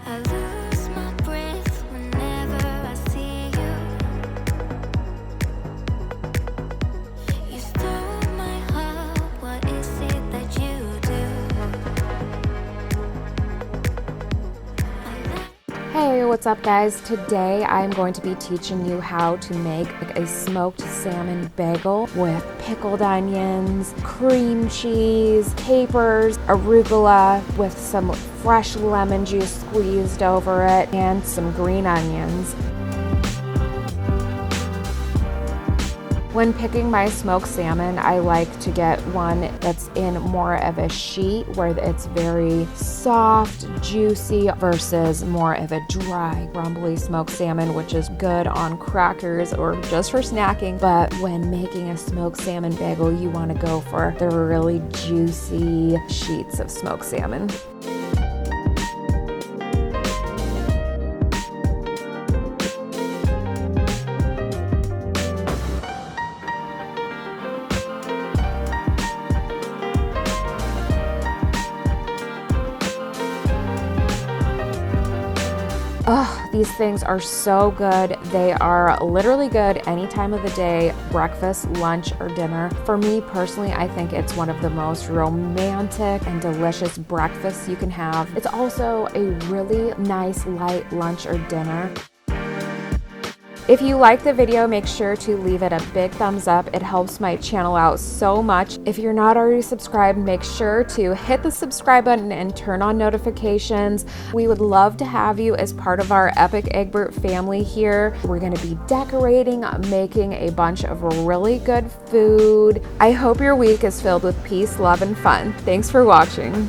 I lose my breath whenever I see you. You stole my heart, what is it that you do? Hey, what's up guys? Today I'm going to be teaching you how to make a smoked salmon bagel with pickled onions, cream cheese, capers, arugula with some fresh lemon juice squeezed over it, and some green onions. When picking my smoked salmon, I like to get one that's in more of a sheet where it's very soft, juicy versus more of a dry, crumbly smoked salmon, which is good on crackers or just for snacking. But when making a smoked salmon bagel, you want to go for the really juicy sheets of smoked salmon. Oh, these things are so good. They are literally good any time of the day, breakfast, lunch, or dinner. For me personally, I think it's one of the most romantic and delicious breakfasts you can have. It's also a really nice light lunch or dinner. If you like the video, make sure to leave it a big thumbs up. It helps my channel out so much. If you're not already subscribed, make sure to hit the subscribe button and turn on notifications. We would love to have you as part of our epic Egbert family here. We're gonna be decorating, making a bunch of really good food. I hope your week is filled with peace, love, and fun. Thanks for watching.